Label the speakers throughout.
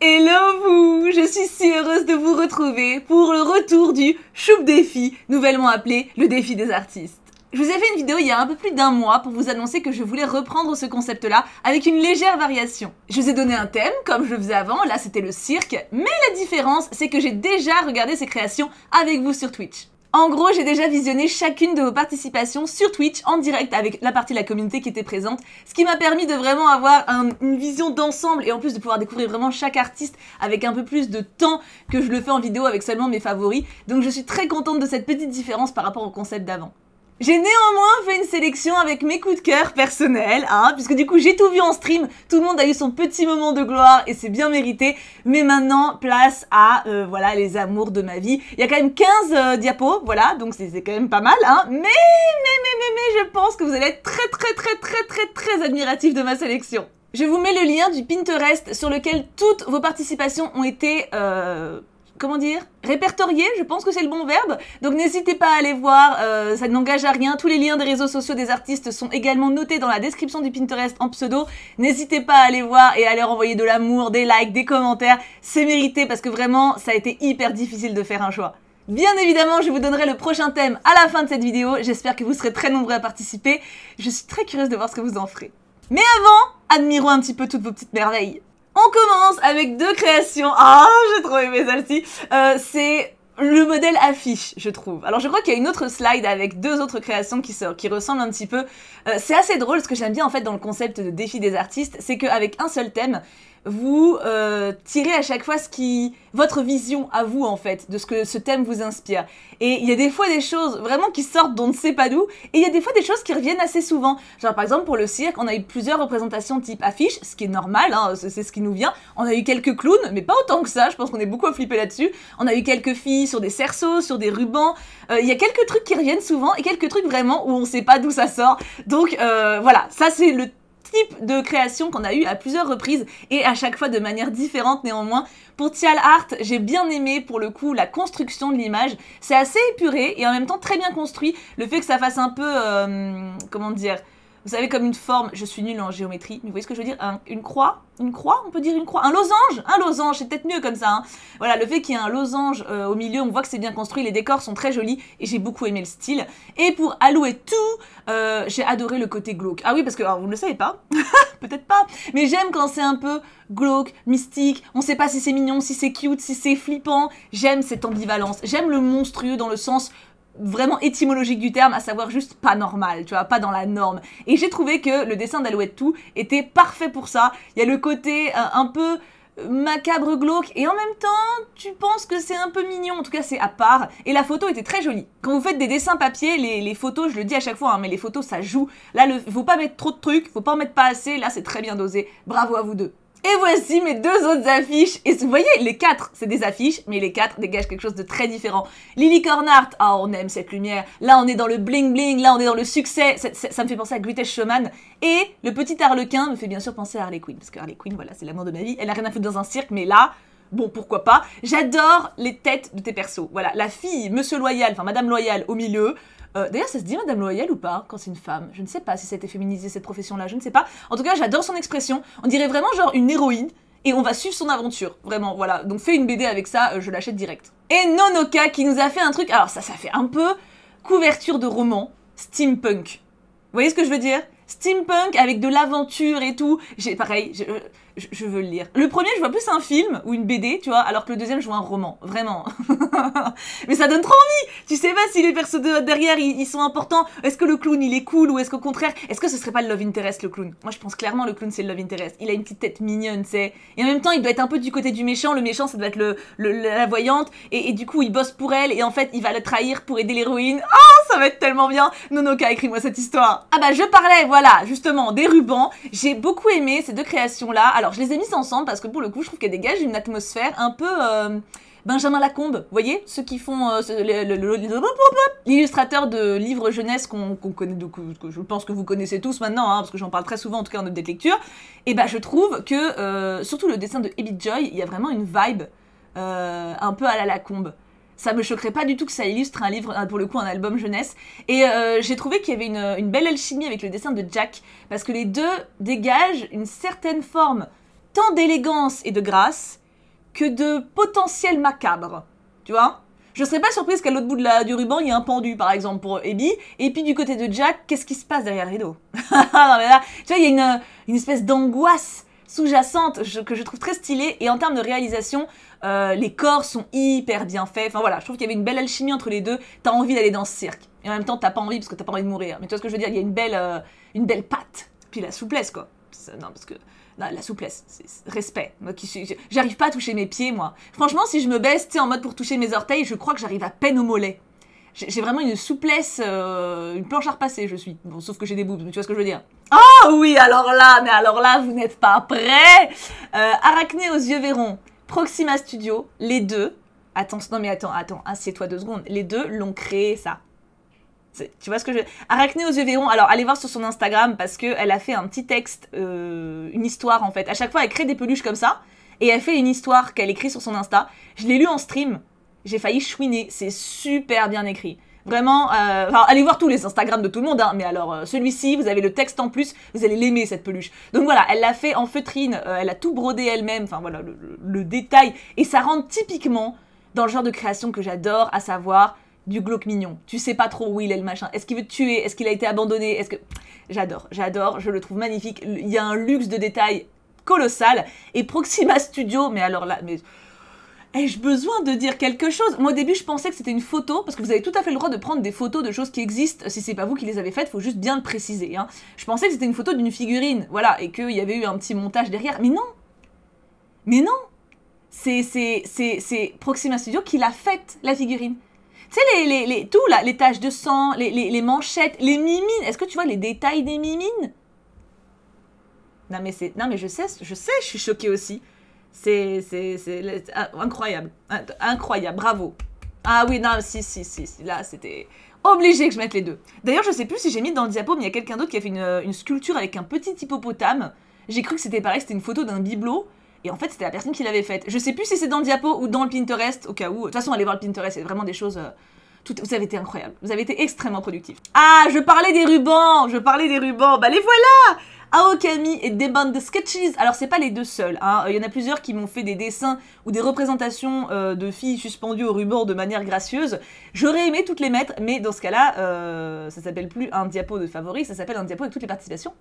Speaker 1: Hello vous! Je suis si heureuse de vous retrouver pour le retour du Choup Défi, nouvellement appelé le défi des artistes. Je vous ai fait une vidéo il y a un peu plus d'un mois pour vous annoncer que je voulais reprendre ce concept-là avec une légère variation. Je vous ai donné un thème, comme je le faisais avant, là c'était le cirque, mais la différence c'est que j'ai déjà regardé ces créations avec vous sur Twitch. En gros, j'ai déjà visionné chacune de vos participations sur Twitch en direct avec la partie de la communauté qui était présente, ce qui m'a permis de vraiment avoir une vision d'ensemble et en plus de pouvoir découvrir vraiment chaque artiste avec un peu plus de temps que je le fais en vidéo avec seulement mes favoris. Donc je suis très contente de cette petite différence par rapport au concept d'avant. J'ai néanmoins fait une sélection avec mes coups de cœur personnels, puisque du coup j'ai tout vu en stream, tout le monde a eu son petit moment de gloire et c'est bien mérité, mais maintenant place à voilà les amours de ma vie. Il y a quand même 15 diapos, voilà, donc c'est quand même pas mal, mais je pense que vous allez être très admiratifs de ma sélection. Je vous mets le lien du Pinterest sur lequel toutes vos participations ont été... comment dire, répertorié, je pense que c'est le bon verbe. Donc n'hésitez pas à aller voir, ça n'engage à rien. Tous les liens des réseaux sociaux des artistes sont également notés dans la description du Pinterest en pseudo. N'hésitez pas à aller voir et à leur envoyer de l'amour, des likes, des commentaires. C'est mérité parce que vraiment, ça a été hyper difficile de faire un choix. Bien évidemment, je vous donnerai le prochain thème à la fin de cette vidéo. J'espère que vous serez très nombreux à participer. Je suis très curieuse de voir ce que vous en ferez. Mais avant, admirons un petit peu toutes vos petites merveilles. On commence avec deux créations. Ah, j'ai trop aimé celle-ci. C'est le modèle affiche, je trouve. Alors, je crois qu'il y a une autre slide avec deux autres créations qui ressemblent un petit peu. C'est assez drôle, ce que j'aime bien en fait dans le concept de défi des artistes, c'est qu'avec un seul thème, vous tirez à chaque fois votre vision à vous en fait, de ce que ce thème vous inspire. Et il y a des fois des choses vraiment qui sortent d'on ne sait pas d'où, et il y a des fois des choses qui reviennent assez souvent. Genre par exemple pour le cirque, on a eu plusieurs représentations type affiche, ce qui est normal, c'est ce qui nous vient. On a eu quelques clowns, mais pas autant que ça, je pense qu'on est beaucoup à flipper là-dessus. On a eu quelques filles sur des cerceaux, sur des rubans. Il y a quelques trucs qui reviennent souvent, et quelques trucs vraiment où on sait pas d'où ça sort. Donc voilà, ça c'est le type de création qu'on a eu à plusieurs reprises et à chaque fois de manière différente néanmoins. Pour Tial Art, j'ai bien aimé pour le coup la construction de l'image. C'est assez épuré et en même temps très bien construit. Le fait que ça fasse un peu, comment dire, vous savez, comme une forme, je suis nulle en géométrie, mais vous voyez ce que je veux dire, une croix, on peut dire une croix, un losange, c'est peut-être mieux comme ça. Voilà, le fait qu'il y ait un losange au milieu, on voit que c'est bien construit, les décors sont très jolis et j'ai beaucoup aimé le style. Et pour Alouette tout, j'ai adoré le côté glauque. Ah oui, parce que, alors, vous ne le savez pas, peut-être pas, mais j'aime quand c'est un peu glauque, mystique, on sait pas si c'est mignon, si c'est cute, si c'est flippant, j'aime cette ambivalence, j'aime le monstrueux dans le sens vraiment étymologique du terme, à savoir juste pas normal, tu vois, pas dans la norme. Et j'ai trouvé que le dessin d'Alouette tout était parfait pour ça. Il y a le côté un peu macabre, glauque, et en même temps, tu penses que c'est un peu mignon, en tout cas c'est à part, et la photo était très jolie. Quand vous faites des dessins papier, les photos, je le dis à chaque fois, mais les photos ça joue. Là, faut pas mettre trop de trucs, faut pas en mettre pas assez, là c'est très bien dosé. Bravo à vous deux. Et voici mes deux autres affiches. Et vous voyez, les quatre, c'est des affiches, mais les quatre dégagent quelque chose de très différent. Lily Cornart, on aime cette lumière. Là, on est dans le bling bling, là, on est dans le succès. Ça me fait penser à Greatest Showman. Et le petit Harlequin me fait bien sûr penser à Harley Quinn. Parce que Harley Quinn, voilà, c'est l'amour de ma vie. Elle a rien à foutre dans un cirque, mais là... Bon, pourquoi pas. J'adore les têtes de tes persos. Voilà, la fille, Monsieur Loyal, enfin Madame Loyal au milieu. D'ailleurs, ça se dit Madame Loyal ou pas quand c'est une femme? Je ne sais pas si ça a été féminisé cette profession-là, je ne sais pas. En tout cas, j'adore son expression. On dirait vraiment genre une héroïne. Et on va suivre son aventure, vraiment, voilà. Donc fais une BD avec ça, je l'achète direct. Et Nonoka qui nous a fait un truc, alors ça fait un peu couverture de roman, steampunk. Vous voyez ce que je veux dire? Steampunk avec de l'aventure et tout. Pareil, je veux le lire. Le premier, je vois plus un film ou une BD, tu vois, alors que le deuxième, je vois un roman, vraiment. Mais ça donne trop envie. Tu sais pas si les persos derrière, ils sont importants. Est-ce que le clown, il est cool ou est-ce qu'au contraire, est-ce que ce serait pas le love interest, le clown? Moi, je pense clairement le clown, c'est le love interest. Il a une petite tête mignonne, tu sais. Et en même temps, il doit être un peu du côté du méchant. Le méchant, ça doit être la voyante. Et du coup, il bosse pour elle. Et en fait, il va la trahir pour aider l'héroïne. Oh, ça va être tellement bien. Nonoka, écris-moi cette histoire. Ah bah, je parlais, voilà, justement, des rubans. J'ai beaucoup aimé ces deux créations-là. Alors, je les ai mises ensemble parce que pour le coup, je trouve qu'elles dégagent une atmosphère un peu Benjamin Lacombe. Vous voyez, ceux qui font l'illustrateur de livres jeunesse qu'on connaît, que je pense que vous connaissez tous maintenant, parce que j'en parle très souvent, en tout cas en update lecture. Et bah, je trouve que, surtout le dessin de Ebit Joy, il y a vraiment une vibe un peu à la Lacombe. Ça me choquerait pas du tout que ça illustre un livre, pour le coup un album jeunesse. Et j'ai trouvé qu'il y avait une belle alchimie avec le dessin de Jack, parce que les deux dégagent une certaine forme tant d'élégance et de grâce, que de potentiel macabre. Tu vois? Je serais pas surprise qu'à l'autre bout du ruban, il y ait un pendu, par exemple, pour Abby. Et puis du côté de Jack, qu'est-ce qui se passe derrière le rideau? Non, mais là, tu vois, il y a une espèce d'angoisse sous-jacente que je trouve très stylée. Et en termes de réalisation, les corps sont hyper bien faits. Enfin voilà, je trouve qu'il y avait une belle alchimie entre les deux. T'as envie d'aller dans ce cirque. Et en même temps, t'as pas envie parce que t'as pas envie de mourir. Mais tu vois ce que je veux dire? Il y a une belle patte. Puis la souplesse, quoi. Non, parce que... Non, la souplesse, c'est respect. J'arrive pas à toucher mes pieds, moi. Franchement, si je me baisse, tu sais, en mode pour toucher mes orteils, je crois que j'arrive à peine au mollet. J'ai vraiment une souplesse, une planche à repasser, je suis. Bon, sauf que j'ai des boobs, mais tu vois ce que je veux dire. Oh oui, alors là, vous n'êtes pas prêts. Arachné aux yeux verrons, Proxima Studio, les deux. Attends, assieds-toi 2 secondes. Les deux l'ont créé, ça. Tu vois ce que je... Arachné aux yeux verrons, alors allez voir sur son Instagram parce qu'elle a fait un petit texte, une histoire en fait. À chaque fois, elle crée des peluches comme ça et elle fait une histoire qu'elle écrit sur son Insta. Je l'ai lu en stream, j'ai failli chouiner, c'est super bien écrit. Vraiment, enfin, allez voir tous les Instagrams de tout le monde, hein, mais alors celui-ci, vous avez le texte en plus, vous allez l'aimer cette peluche. Donc voilà, elle l'a fait en feutrine, elle a tout brodé elle-même, enfin voilà, le détail. Et ça rentre typiquement dans le genre de création que j'adore, à savoir... du glauque mignon. Tu sais pas trop où il est le machin. Est-ce qu'il veut te tuer? Est-ce qu'il a été abandonné? Est-ce que... J'adore, je le trouve magnifique. Il y a un luxe de détails colossal. Et Proxima Studio, mais alors là, mais... ai-je besoin de dire quelque chose? Moi au début je pensais que c'était une photo, parce que vous avez tout à fait le droit de prendre des photos de choses qui existent, si c'est pas vous qui les avez faites, faut juste bien le préciser. Hein. Je pensais que c'était une photo d'une figurine, voilà, et qu'il y avait eu un petit montage derrière. Mais non! Mais non! C'est Proxima Studio qui l'a faite, la figurine. Tu sais, tout là, les taches de sang, les manchettes, les mimines. Est-ce que tu vois les détails des mimines? Non mais je sais, je suis choquée aussi. C'est incroyable. Incroyable, bravo. Ah oui, non, si, là, c'était obligé que je mette les deux. D'ailleurs, je sais plus si j'ai mis dans le diapo, mais il y a quelqu'un d'autre qui a fait une sculpture avec un petit hippopotame. J'ai cru que c'était pareil, c'était une photo d'un bibelot. Et en fait, c'était la personne qui l'avait faite. Je sais plus si c'est dans le diapo ou dans le Pinterest, au cas où. De toute façon, allez voir le Pinterest, c'est vraiment des choses... Vous avez été incroyable. Vous avez été extrêmement productif. Ah, je parlais des rubans. Bah, les voilà. Aokami et Deband Sketches. Alors, c'est pas les deux seuls. Hein. Il y en a plusieurs qui m'ont fait des dessins ou des représentations de filles suspendues au ruban de manière gracieuse. J'aurais aimé toutes les mettre, mais dans ce cas-là, ça s'appelle plus un diapo de favoris, ça s'appelle un diapo avec toutes les participations.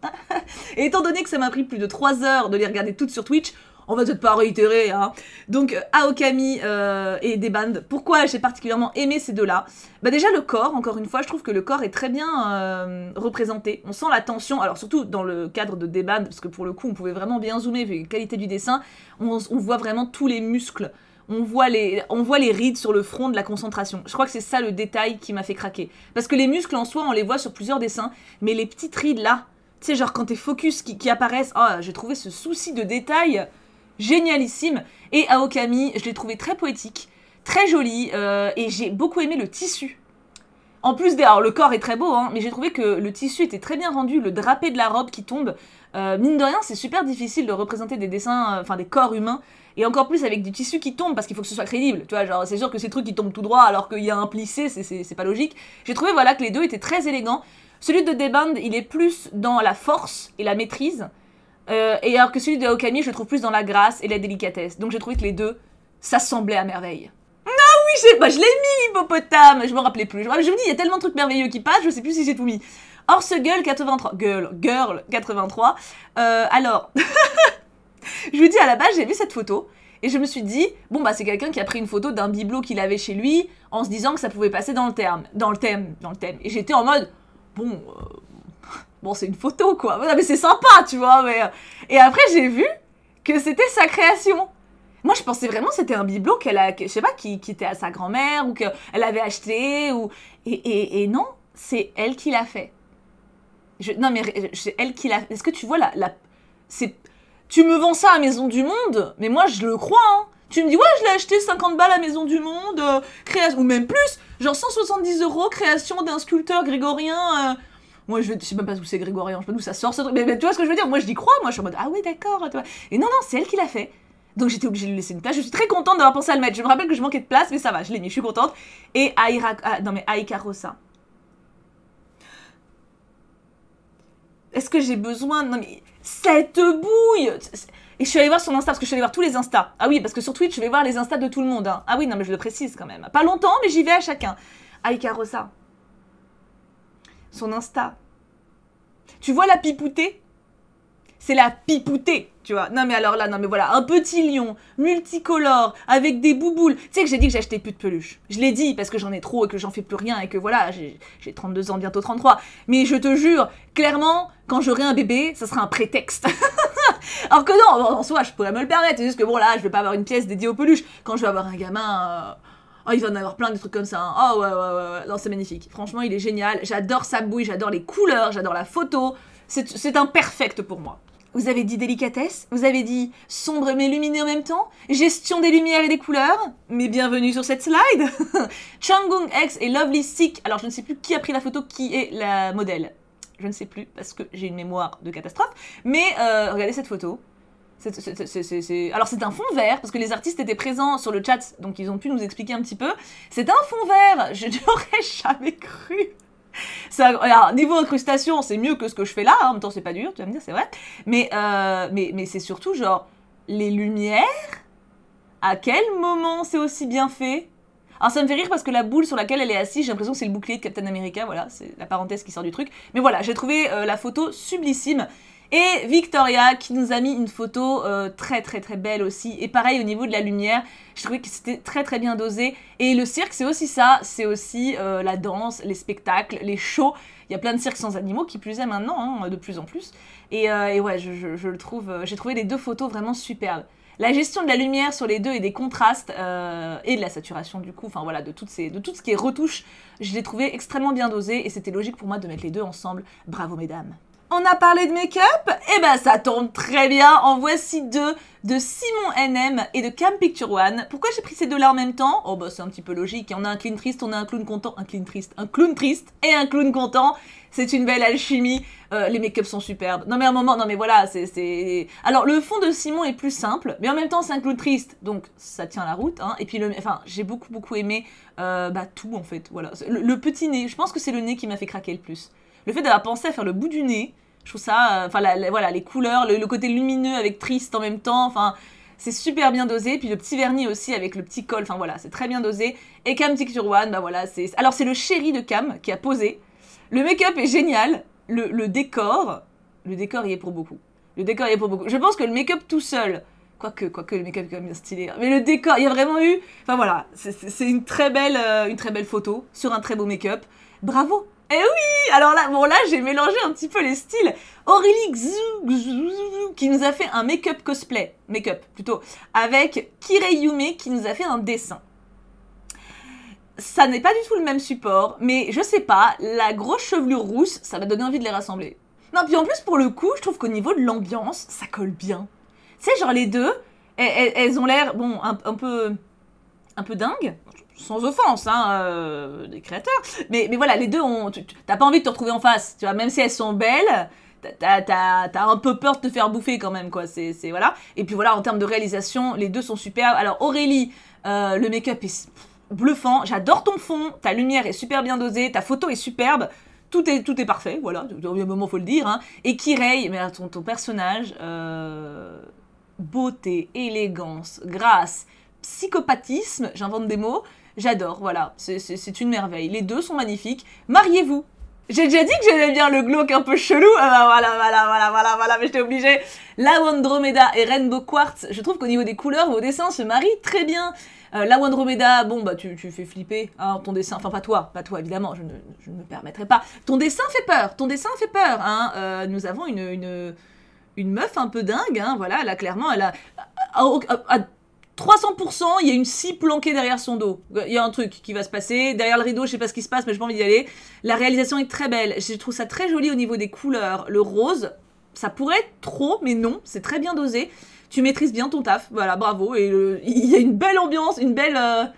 Speaker 1: Et étant donné que ça m'a pris plus de 3 heures de les regarder toutes sur Twitch, on va peut-être pas réitérer, hein. Donc, Aokami et Deband. Pourquoi j'ai particulièrement aimé ces deux-là? Bah déjà, le corps, encore une fois, je trouve que le corps est très bien représenté. On sent la tension, alors surtout dans le cadre de Deband, parce que pour le coup, on pouvait vraiment bien zoomer, vu la qualité du dessin. On voit vraiment tous les muscles. On voit les rides sur le front de la concentration. Je crois que c'est ça le détail qui m'a fait craquer. Parce que les muscles, en soi, on les voit sur plusieurs dessins, mais les petites rides, là, tu sais, genre quand t'es focus qui apparaissent, oh, j'ai trouvé ce souci de détail... génialissime. Et Aokami, je l'ai trouvé très poétique, très joli, et j'ai beaucoup aimé le tissu. En plus, alors le corps est très beau, hein, mais j'ai trouvé que le tissu était très bien rendu, le drapé de la robe qui tombe. Mine de rien, c'est super difficile de représenter des dessins, enfin des corps humains, et encore plus avec du tissu qui tombe, parce qu'il faut que ce soit crédible. Tu vois, genre c'est sûr que ces trucs qui tombent tout droit alors qu'il y a un plissé, c'est pas logique. J'ai trouvé voilà que les deux étaient très élégants. Celui de Deband, il est plus dans la force et la maîtrise. Et alors que celui de Aokami, je le trouve plus dans la grâce et la délicatesse. Donc j'ai trouvé que les deux s'assemblaient à merveille. Non, oui, je l'ai mis, l'hippopotame. Je me rappelais plus. Je me dis, il y a tellement de trucs merveilleux qui passent, je sais plus si j'ai tout mis. Or, ce Girl 83. Girl 83. Alors, je vous dis, à la base, j'ai vu cette photo. Et je me suis dit, bon, bah, c'est quelqu'un qui a pris une photo d'un bibelot qu'il avait chez lui, en se disant que ça pouvait passer dans le thème. Et j'étais en mode, bon, c'est une photo, quoi. Non, mais c'est sympa, tu vois. Mais... Et après, j'ai vu que c'était sa création. Moi, je pensais vraiment que c'était un bibelot je sais pas, qui était à sa grand-mère ou qu'elle avait acheté. Et non, c'est elle qui l'a fait. Non, mais c'est elle qui l'a... Est-ce que tu vois tu me vends ça à Maison du Monde, mais moi, je le crois, hein. Tu me dis, ouais, je l'ai acheté 50 balles à Maison du Monde, création... Ou même plus, genre 170 €, création d'un sculpteur grégorien... Moi, je sais même pas d'où c'est grégorien, je sais pas d'où ça sort ce truc, mais tu vois ce que je veux dire? Moi, je dis crois, moi, je suis en mode, ah oui, d'accord, toi. Et non, c'est elle qui l'a fait. Donc, j'étais obligée de lui laisser une place. Je suis très contente d'avoir pensé à le mettre. Je me rappelle que je manquais de place, mais ça va, je l'ai mis, je suis contente. Et Aikarosa. Est-ce que j'ai besoin... Non, mais cette bouille! Et je suis allée voir son Insta, parce que je suis allée voir tous les Insta. Ah oui, parce que sur Twitch, je vais voir les Insta de tout le monde. Hein. Ah oui, non, mais je le précise quand même. Pas longtemps, mais j'y vais à chacun. Aïka Rosa. Son Insta. Tu vois la pipoutée? C'est la pipoutée, tu vois. Non mais alors là, non mais voilà, un petit lion, multicolore, avec des bouboules. Tu sais que j'ai dit que j'achetais plus de peluches. Je l'ai dit parce que j'en ai trop et que j'en fais plus rien et que voilà, j'ai 32 ans, bientôt 33. Mais je te jure, clairement, quand j'aurai un bébé, ça sera un prétexte. Alors que non, en soi, je pourrais me le permettre. C'est juste que bon là, je vais pas avoir une pièce dédiée aux peluches. Quand je vais avoir un gamin... Oh, il va en avoir plein de trucs comme ça. Hein. Oh ouais. Non, c'est magnifique. Franchement, il est génial. J'adore sa bouille, j'adore les couleurs, j'adore la photo. C'est un perfect pour moi. Vous avez dit délicatesse, vous avez dit sombre mais lumineux en même temps, gestion des lumières et des couleurs, mais bienvenue sur cette slide. Changung X et Lovely Sick. Alors je ne sais plus qui a pris la photo, qui est la modèle. Je ne sais plus parce que j'ai une mémoire de catastrophe. Mais regardez cette photo. Alors c'est un fond vert, parce que les artistes étaient présents sur le chat, donc ils ont pu nous expliquer un petit peu. C'est un fond vert, je n'aurais jamais cru. Ça, alors, niveau incrustation, c'est mieux que ce que je fais là, hein. En même temps c'est pas dur, tu vas me dire, c'est vrai. Mais c'est surtout genre, les lumières, à quel moment c'est aussi bien fait? Alors ça me fait rire parce que la boule sur laquelle elle est assise, j'ai l'impression que c'est le bouclier de Captain America, voilà, c'est la parenthèse qui sort du truc. Mais voilà, j'ai trouvé la photo sublissime. Et Victoria qui nous a mis une photo très belle aussi. Et pareil au niveau de la lumière, je trouvais que c'était très bien dosé. Et le cirque c'est aussi ça, c'est aussi la danse, les spectacles, les shows. Il y a plein de cirques sans animaux qui plus est maintenant, hein, de plus en plus. Et ouais, je le trouve, j'ai trouvé les deux photos vraiment superbes. La gestion de la lumière sur les deux et des contrastes et de la saturation du coup, enfin voilà, de tout ce qui est retouche, je l'ai trouvé extrêmement bien dosé et c'était logique pour moi de mettre les deux ensemble. Bravo mesdames. On a parlé de make-up, et ben ça tombe très bien, en voici deux de Simon NM et de Cam Picture One. Pourquoi j'ai pris ces deux-là en même temps? Oh bah c'est un petit peu logique, on a un clown triste, on a un clown content, un clown triste et un clown content. C'est une belle alchimie, les make-up sont superbes. Non mais à un moment, non mais voilà, c'est... Alors le fond de Simon est plus simple, mais en même temps c'est un clown triste, donc ça tient la route. Hein. Et puis j'ai beaucoup aimé tout en fait, voilà. Le petit nez, je pense que c'est le nez qui m'a fait craquer le plus. Le fait d'avoir pensé à faire le bout du nez, je trouve ça, voilà, les couleurs, le côté lumineux avec triste en même temps, enfin, c'est super bien dosé. Puis le petit vernis aussi avec le petit col, enfin voilà, c'est très bien dosé. Et Cam Picture One, bah voilà, alors c'est le chéri de Cam qui a posé. Le make-up est génial, le décor y est pour beaucoup. Le décor y est pour beaucoup. Je pense que le make-up tout seul, quoique le make-up est quand même bien stylé, mais le décor, il y a vraiment eu, enfin voilà, c'est une très belle photo sur un très beau make-up. Bravo! Eh oui! Alors là, bon là, j'ai mélangé un petit peu les styles. Aurélie Xu, qui nous a fait un make-up cosplay, avec Kirei Yume qui nous a fait un dessin. Ça n'est pas du tout le même support, mais je sais pas, la grosse chevelure rousse, ça m'a donné envie de les rassembler. Non, puis en plus, pour le coup, je trouve qu'au niveau de l'ambiance, ça colle bien. Tu sais, genre les deux, elles ont l'air, bon, un peu dingues. Sans offense, hein, des créateurs. Mais voilà, les deux, t'as pas envie de te retrouver en face, tu vois, même si elles sont belles, t'as un peu peur de te faire bouffer quand même, quoi, voilà. Et puis voilà, en termes de réalisation, les deux sont superbes. Alors Aurélie, le make-up est bluffant, j'adore ton fond, ta lumière est super bien dosée, ta photo est superbe, tout est parfait, voilà, au moment faut le dire, hein. Et Kirei, mais ton personnage, beauté, élégance, grâce, psychopathisme, j'invente des mots, j'adore, voilà, c'est une merveille. Les deux sont magnifiques. Mariez-vous. J'ai déjà dit que j'aimais bien le glauque un peu chelou. Ah bah voilà, mais j'étais obligée. La Andromeda et Rainbow Quartz, je trouve qu'au niveau des couleurs, vos dessins se marient très bien. La Andromeda, bon bah tu fais flipper, hein, ton dessin, enfin pas toi évidemment, je ne me permettrai pas. Ton dessin fait peur, hein. Nous avons une meuf un peu dingue, hein, voilà, là clairement, elle a... à 300%, il y a une scie planquée derrière son dos. Il y a un truc qui va se passer. Derrière le rideau, je sais pas ce qui se passe, mais j'ai pas envie d'y aller. La réalisation est très belle. Je trouve ça très joli au niveau des couleurs. Le rose, ça pourrait être trop, mais non, c'est très bien dosé. Tu maîtrises bien ton taf. Voilà, bravo. Et il y a une belle ambiance, une belle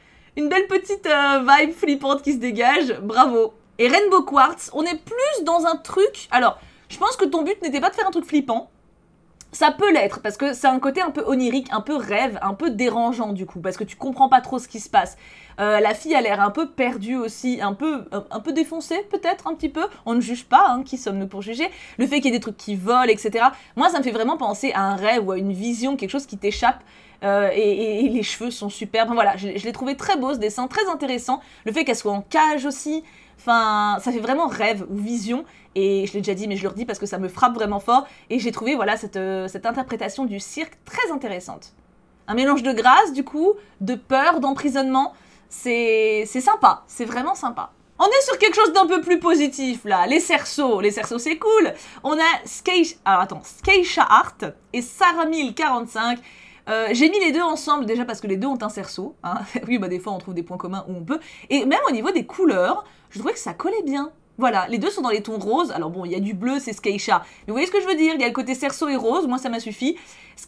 Speaker 1: petite vibe flippante qui se dégage. Bravo. Et Rainbow Quartz, on est plus dans un truc... Alors, je pense que ton but n'était pas de faire un truc flippant. Ça peut l'être, parce que c'est un côté un peu onirique, un peu rêve, un peu dérangeant du coup, parce que tu comprends pas trop ce qui se passe. La fille a l'air un peu perdue aussi, un peu défoncée peut-être, un petit peu. On ne juge pas, hein, qui sommes-nous pour juger. Le fait qu'il y ait des trucs qui volent, etc. Moi, ça me fait vraiment penser à un rêve ou à une vision, quelque chose qui t'échappe. Et les cheveux sont superbes. Enfin, voilà, je l'ai trouvé très beau ce dessin, très intéressant. Le fait qu'elle soit en cage aussi, enfin, ça fait vraiment rêve ou vision. Et je l'ai déjà dit, mais je le redis parce que ça me frappe vraiment fort. Et j'ai trouvé voilà cette interprétation du cirque très intéressante. Un mélange de grâce, du coup, de peur, d'emprisonnement. C'est sympa, c'est vraiment sympa. On est sur quelque chose d'un peu plus positif là, les cerceaux c'est cool. On a Skeisha Art et Sarah 1045. J'ai mis les deux ensemble déjà parce que les deux ont un cerceau, hein. Oui, bah des fois on trouve des points communs où on peut. Et même au niveau des couleurs, je trouvais que ça collait bien. Voilà, les deux sont dans les tons roses. Alors bon, il y a du bleu, c'est Skeisha. Mais vous voyez ce que je veux dire? Il y a le côté cerceau et rose, moi ça m'a suffi.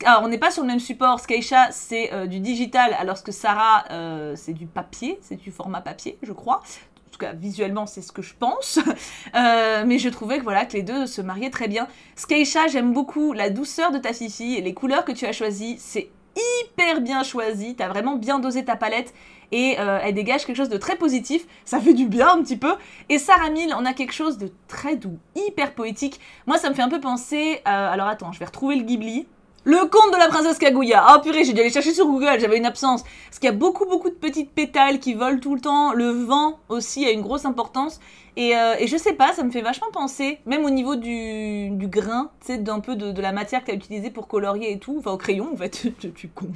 Speaker 1: Alors on n'est pas sur le même support. Skeisha c'est du digital, alors que Sarah c'est du papier, c'est du format papier, je crois. En tout cas, visuellement, c'est ce que je pense. Mais je trouvais que, voilà, que les deux se mariaient très bien. Skeisha, j'aime beaucoup la douceur de ta fifi et les couleurs que tu as choisies. C'est hyper bien choisi. T'as vraiment bien dosé ta palette et elle dégage quelque chose de très positif. Ça fait du bien un petit peu. Et Sarah 1000, on a quelque chose de très doux, hyper poétique. Moi, ça me fait un peu penser... alors attends, je vais retrouver le Ghibli. Le conte de la princesse Kaguya. Ah purée, j'ai dû aller chercher sur Google, j'avais une absence. Parce qu'il y a beaucoup de petites pétales qui volent tout le temps. Le vent aussi a une grosse importance. Et je sais pas, ça me fait vachement penser, même au niveau du grain, tu sais, d'un peu de la matière que tu as utilisée pour colorier et tout. Enfin, au crayon, en fait, tu con.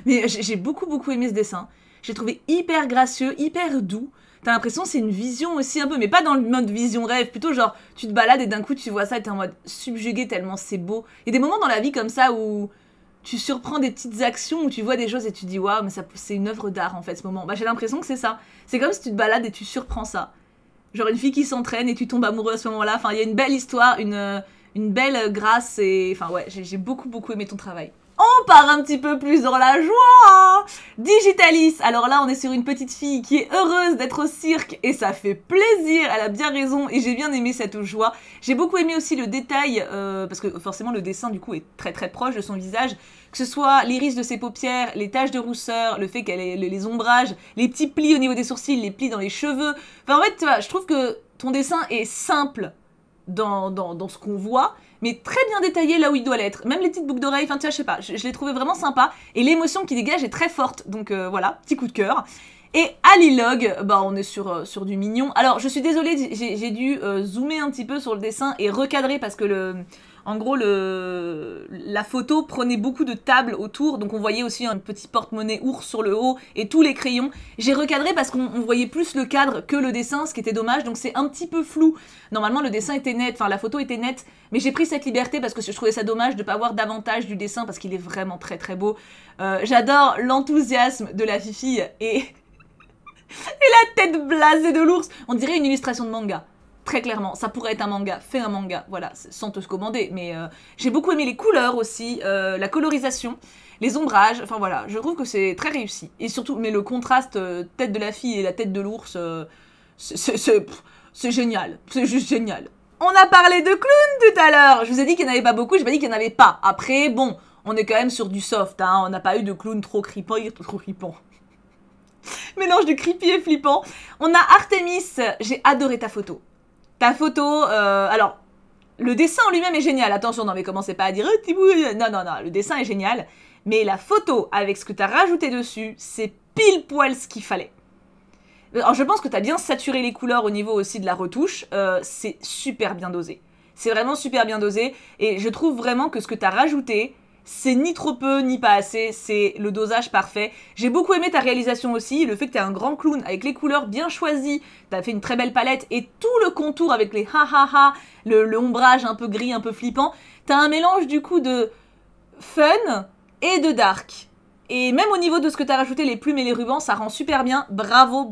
Speaker 1: Mais j'ai beaucoup aimé ce dessin. J'ai trouvé hyper gracieux, hyper doux. T'as l'impression que c'est une vision aussi un peu, mais pas dans le mode vision rêve, plutôt genre tu te balades et d'un coup tu vois ça et t'es en mode subjugué tellement c'est beau. Il y a des moments dans la vie comme ça où tu surprends des petites actions, où tu vois des choses et tu te dis waouh, mais c'est une œuvre d'art en fait ce moment. Bah j'ai l'impression que c'est ça. C'est comme si tu te balades et tu surprends ça. Genre une fille qui s'entraîne et tu tombes amoureux à ce moment-là. Enfin il y a une belle histoire, une belle grâce et... Enfin ouais, j'ai beaucoup aimé ton travail. On part un petit peu plus dans la joie. Digitalis, alors là on est sur une petite fille qui est heureuse d'être au cirque et ça fait plaisir, elle a bien raison et j'ai bien aimé cette joie. J'ai beaucoup aimé aussi le détail, parce que forcément le dessin du coup est très proche de son visage, que ce soit l'iris de ses paupières, les taches de rousseur, le fait qu'elle ait les ombrages, les petits plis au niveau des sourcils, les plis dans les cheveux. Enfin en fait, tu vois, je trouve que ton dessin est simple dans ce qu'on voit, mais très bien détaillé là où il doit l'être. Même les petites boucles d'oreilles, enfin tu vois, je sais pas, je l'ai trouvé vraiment sympa. Et l'émotion qui dégage est très forte, donc voilà, petit coup de cœur. Et Alilog, bah on est sur du mignon. Alors je suis désolée, j'ai dû zoomer un petit peu sur le dessin et recadrer parce que en gros, la photo prenait beaucoup de tables autour, donc on voyait aussi un petit porte-monnaie ours sur le haut et tous les crayons. J'ai recadré parce qu'on voyait plus le cadre que le dessin, ce qui était dommage, donc c'est un petit peu flou. Normalement, le dessin était net, enfin la photo était nette, mais j'ai pris cette liberté parce que je trouvais ça dommage de ne pas voir davantage du dessin parce qu'il est vraiment très beau. J'adore l'enthousiasme de la fifi et la tête blasée de l'ours. On dirait une illustration de manga. Très clairement, ça pourrait être un manga, fais un manga, voilà, sans te se commander, mais j'ai beaucoup aimé les couleurs aussi, la colorisation, les ombrages, enfin voilà, je trouve que c'est très réussi. Et surtout, mais le contraste tête de la fille et la tête de l'ours, c'est génial, c'est juste génial. On a parlé de clowns tout à l'heure, je vous ai dit qu'il n'y en avait pas beaucoup, j'ai pas dit qu'il n'y en avait pas. Après, bon, on est quand même sur du soft, hein, on n'a pas eu de clowns trop crippants. Mélange de creepy et flippant. On a Artemis, j'ai adoré ta photo. Ta photo, alors, le dessin en lui-même est génial. Attention, non mais commencez pas à dire « Tibou !» Non, le dessin est génial. Mais la photo, avec ce que t'as rajouté dessus, c'est pile poil ce qu'il fallait. Alors je pense que t'as bien saturé les couleurs au niveau aussi de la retouche. C'est super bien dosé. C'est vraiment super bien dosé. Et je trouve vraiment que ce que t'as rajouté... c'est ni trop peu, ni pas assez, c'est le dosage parfait. J'ai beaucoup aimé ta réalisation aussi, le fait que t'es un grand clown avec les couleurs bien choisies, t'as fait une très belle palette, et tout le contour avec les ha, le ombrage un peu gris, un peu flippant, t'as un mélange du coup de fun et de dark. Et même au niveau de ce que t'as rajouté, les plumes et les rubans, ça rend super bien. Bravo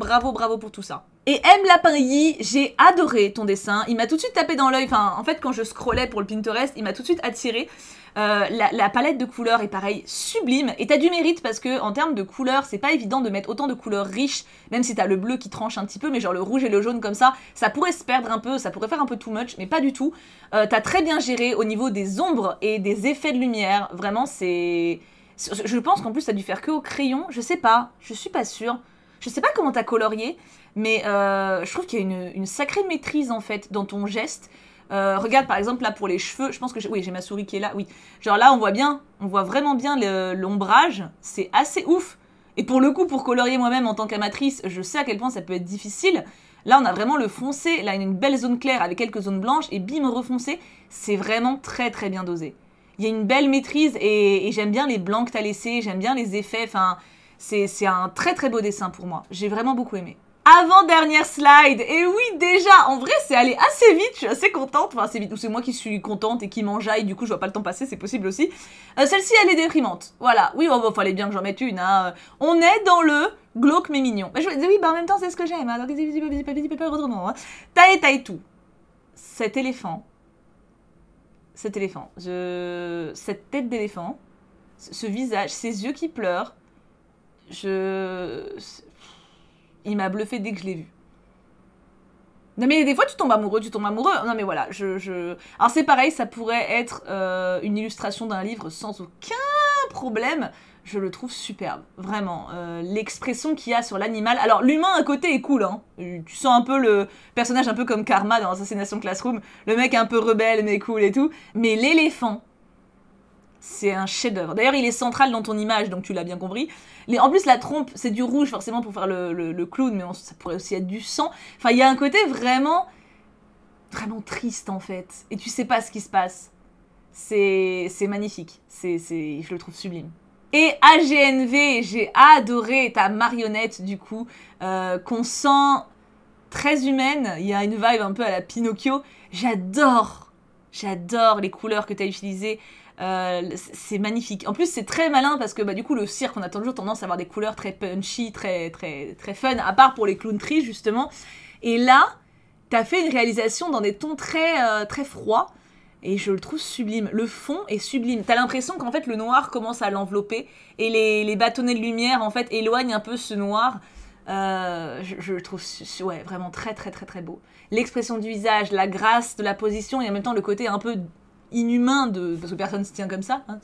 Speaker 1: pour tout ça. Et M. Lapin-Yi, j'ai adoré ton dessin. Il m'a tout de suite tapé dans l'œil. Enfin, en fait, quand je scrollais pour le Pinterest, il m'a tout de suite attiré. La palette de couleurs est pareil, sublime. Et t'as du mérite parce que en termes de couleurs, c'est pas évident de mettre autant de couleurs riches, même si t'as le bleu qui tranche un petit peu, mais genre le rouge et le jaune comme ça pourrait se perdre un peu, ça pourrait faire un peu too much, mais pas du tout. T'as très bien géré au niveau des ombres et des effets de lumière. Vraiment, c'est... Je pense qu'en plus, t'as dû faire que au crayon. Je sais pas, je suis pas sûre. Je sais pas comment t'as colorié, mais je trouve qu'il y a une sacrée maîtrise en fait dans ton geste. Regarde par exemple là pour les cheveux, je pense que oui, j'ai ma souris qui est là, oui. Genre là on voit vraiment bien l'ombrage, c'est assez ouf. Et pour le coup, pour colorier moi-même en tant qu'amatrice, je sais à quel point ça peut être difficile. Là on a vraiment le foncé, là une belle zone claire avec quelques zones blanches et bim refoncé, c'est vraiment très très bien dosé. Il y a une belle maîtrise et j'aime bien les blancs que t'as laissés, j'aime bien les effets, enfin c'est un très très beau dessin pour moi, j'ai vraiment beaucoup aimé. Avant-dernière slide, et oui déjà, en vrai c'est allé assez vite, je suis assez contente, enfin assez vite, ou c'est moi qui suis contente et qui m'enjaille, du coup je vois pas le temps passer, c'est possible aussi. Celle-ci elle est déprimante, voilà, oui bon, fallait bien que j'en mette une, hein. On est dans le glauque mais mignon. Mais je me dis oui, bah en même temps c'est ce que j'aime, hein. Taille tout. Cet éléphant, cette tête d'éléphant, ce visage, ces yeux qui pleurent, il m'a bluffé dès que je l'ai vu. Non mais des fois tu tombes amoureux. Non mais voilà, Alors c'est pareil, ça pourrait être une illustration d'un livre sans aucun problème. Je le trouve superbe, vraiment. L'expression qu'il y a sur l'animal. Alors l'humain à côté est cool, hein. Tu sens un peu le personnage un peu comme Karma dans Assassination Classroom. Le mec un peu rebelle mais cool et tout. Mais l'éléphant, c'est un chef-d'œuvre. D'ailleurs, il est central dans ton image, donc tu l'as bien compris. En plus, la trompe, c'est du rouge, forcément, pour faire le clown, mais ça pourrait aussi être du sang. Enfin, il y a un côté vraiment triste, en fait. Et tu sais pas ce qui se passe. C'est magnifique. Je le trouve sublime. Et AGNV, j'ai adoré ta marionnette, du coup, qu'on sent très humaine. Il y a une vibe un peu à la Pinocchio. J'adore les couleurs que tu as utilisées. C'est magnifique. En plus, c'est très malin parce que du coup, le cirque, on a toujours tendance à avoir des couleurs très punchy, très fun, à part pour les clowns tristes, justement. Et là, t'as fait une réalisation dans des tons très froids. Et je le trouve sublime. Le fond est sublime. T'as l'impression qu'en fait, le noir commence à l'envelopper. Et les bâtonnets de lumière, en fait, éloignent un peu ce noir. Je le trouve vraiment très beau. L'expression du visage, la grâce de la position et en même temps le côté un peu inhumain parce que personne se tient comme ça, hein,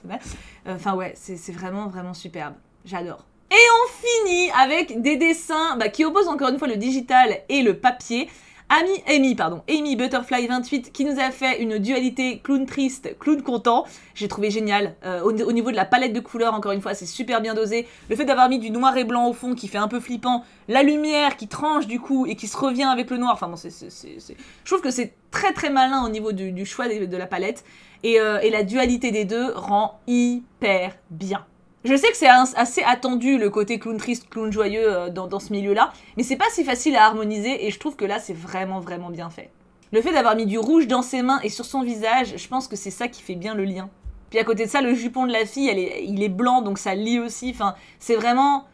Speaker 1: enfin ouais, c'est vraiment superbe, j'adore. Et on finit avec des dessins qui opposent encore une fois le digital et le papier. Amy Butterfly 28 qui nous a fait une dualité clown triste, clown content. J'ai trouvé génial. Au niveau de la palette de couleurs, encore une fois, c'est super bien dosé. Le fait d'avoir mis du noir et blanc au fond qui fait un peu flippant, la lumière qui tranche du coup et qui se revient avec le noir. Enfin bon, je trouve que c'est très malin au niveau du choix de la palette. Et la dualité des deux rend hyper bien. Je sais que c'est assez attendu le côté clown triste, clown joyeux dans ce milieu-là, mais c'est pas si facile à harmoniser et je trouve que là c'est vraiment bien fait. Le fait d'avoir mis du rouge dans ses mains et sur son visage, je pense que c'est ça qui fait bien le lien. Puis à côté de ça, le jupon de la fille, il est blanc donc ça lie aussi, enfin c'est vraiment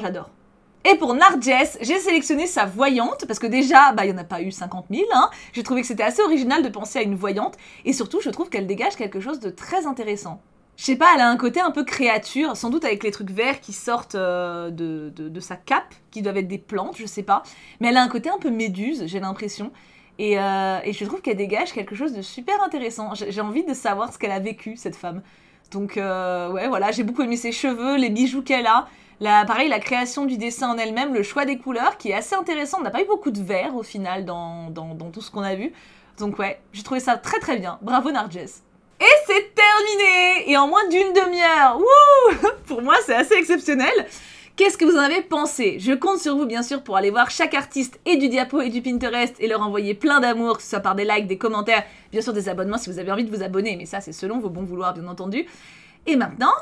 Speaker 1: j'adore. Et pour Narjess, j'ai sélectionné sa voyante, parce que déjà, il n'y en a pas eu 50 000, hein. J'ai trouvé que c'était assez original de penser à une voyante, et surtout je trouve qu'elle dégage quelque chose de très intéressant. Je sais pas, elle a un côté un peu créature, sans doute avec les trucs verts qui sortent de sa cape, qui doivent être des plantes, je sais pas. Mais elle a un côté un peu méduse, j'ai l'impression. Et je trouve qu'elle dégage quelque chose de super intéressant. J'ai envie de savoir ce qu'elle a vécu, cette femme. Donc ouais, voilà, j'ai beaucoup aimé ses cheveux, les bijoux qu'elle a. Pareil, la création du dessin en elle-même, le choix des couleurs, qui est assez intéressant. On n'a pas eu beaucoup de vert, au final, dans tout ce qu'on a vu. Donc ouais, j'ai trouvé ça très bien. Bravo Narjess. Et c'est terminé! Et en moins d'une demi-heure! Wouh! Pour moi, c'est assez exceptionnel. Qu'est-ce que vous en avez pensé? Je compte sur vous, bien sûr, pour aller voir chaque artiste et du diapo et du Pinterest et leur envoyer plein d'amour, que ce soit par des likes, des commentaires, bien sûr des abonnements si vous avez envie de vous abonner, mais ça, c'est selon vos bons vouloirs, bien entendu. Et maintenant,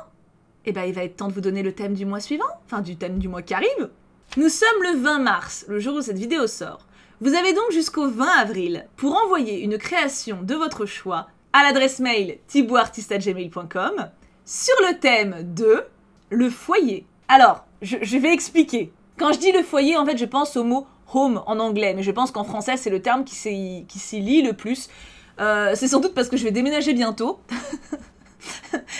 Speaker 1: il va être temps de vous donner le thème du mois suivant, enfin du thème du mois qui arrive. Nous sommes le 20 mars, le jour où cette vidéo sort. Vous avez donc jusqu'au 20 avril pour envoyer une création de votre choix à l'adresse mail thibouartiste@gmail.com sur le thème de le foyer. Alors, je vais expliquer. Quand je dis le foyer, en fait, je pense au mot home en anglais, mais je pense qu'en français, c'est le terme qui s'y lie le plus. C'est sans doute parce que je vais déménager bientôt.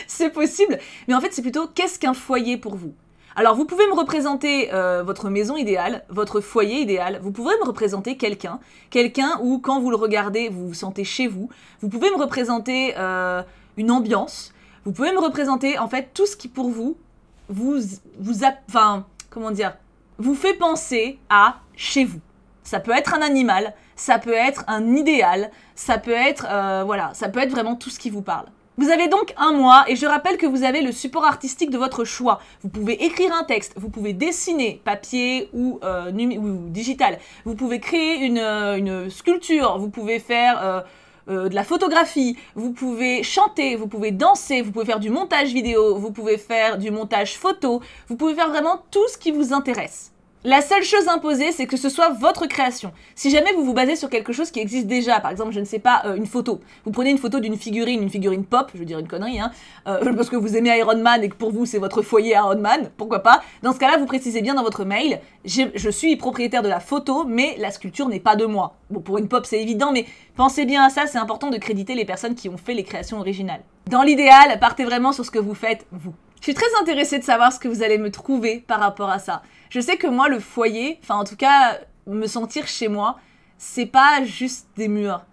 Speaker 1: C'est possible, mais en fait c'est plutôt qu'est-ce qu'un foyer pour vous? Alors vous pouvez me représenter votre maison idéale, votre foyer idéal, vous pouvez me représenter quelqu'un où quand vous le regardez vous vous sentez chez vous, vous pouvez me représenter une ambiance, vous pouvez me représenter en fait tout ce qui pour vous, comment dire, vous fait penser à chez vous. Ça peut être un animal, ça peut être un idéal, ça peut être, voilà, ça peut être vraiment tout ce qui vous parle. Vous avez donc un mois et je rappelle que vous avez le support artistique de votre choix. Vous pouvez écrire un texte, vous pouvez dessiner papier ou digital, vous pouvez créer une sculpture, vous pouvez faire de la photographie, vous pouvez chanter, vous pouvez danser, vous pouvez faire du montage vidéo, vous pouvez faire du montage photo, vous pouvez faire vraiment tout ce qui vous intéresse. La seule chose imposée, c'est que ce soit votre création. Si jamais vous vous basez sur quelque chose qui existe déjà, par exemple, je ne sais pas, une photo. Vous prenez une photo d'une figurine, une figurine pop, je veux dire une connerie, hein, parce que vous aimez Iron Man et que pour vous c'est votre foyer Iron Man, pourquoi pas. Dans ce cas-là, vous précisez bien dans votre mail, je suis propriétaire de la photo, mais la sculpture n'est pas de moi. Bon, pour une pop c'est évident, mais pensez bien à ça, c'est important de créditer les personnes qui ont fait les créations originales. Dans l'idéal, partez vraiment sur ce que vous faites, vous. Je suis très intéressée de savoir ce que vous allez me trouver par rapport à ça. Je sais que moi, le foyer, enfin en tout cas, me sentir chez moi, c'est pas juste des murs.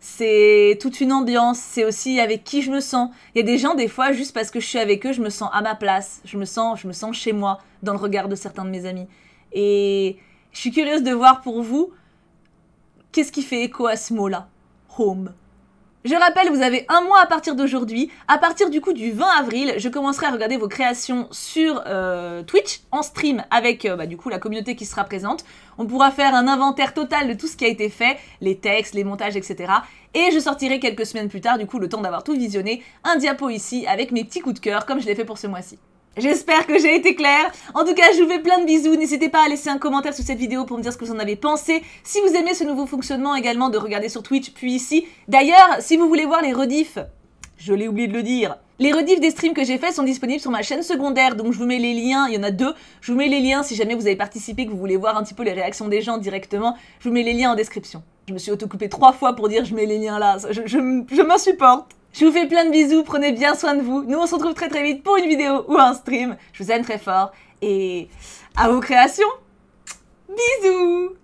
Speaker 1: C'est toute une ambiance, c'est aussi avec qui je me sens. Il y a des gens, des fois, juste parce que je suis avec eux, je me sens à ma place. Je me sens chez moi, dans le regard de certains de mes amis. Et je suis curieuse de voir pour vous, qu'est-ce qui fait écho à ce mot-là? Home. Je rappelle, vous avez un mois à partir d'aujourd'hui. À partir du coup du 20 avril, je commencerai à regarder vos créations sur Twitch, en stream, avec du coup la communauté qui sera présente. On pourra faire un inventaire total de tout ce qui a été fait, les textes, les montages, etc. Et je sortirai quelques semaines plus tard, du coup le temps d'avoir tout visionné, un diapo ici avec mes petits coups de cœur, comme je l'ai fait pour ce mois-ci. J'espère que j'ai été claire. En tout cas, je vous fais plein de bisous. N'hésitez pas à laisser un commentaire sous cette vidéo pour me dire ce que vous en avez pensé. Si vous aimez ce nouveau fonctionnement également de regarder sur Twitch, puis ici. D'ailleurs, si vous voulez voir les rediffs, je l'ai oublié de le dire, les rediffs des streams que j'ai faits sont disponibles sur ma chaîne secondaire, donc je vous mets les liens, il y en a 2. Je vous mets les liens si jamais vous avez participé, que vous voulez voir un petit peu les réactions des gens directement. Je vous mets les liens en description. Je me suis autocoupée 3 fois pour dire je mets les liens là, je m'insupporte. Je vous fais plein de bisous, prenez bien soin de vous. Nous, on se retrouve très très vite pour une vidéo ou un stream. Je vous aime très fort et à vos créations. Bisous!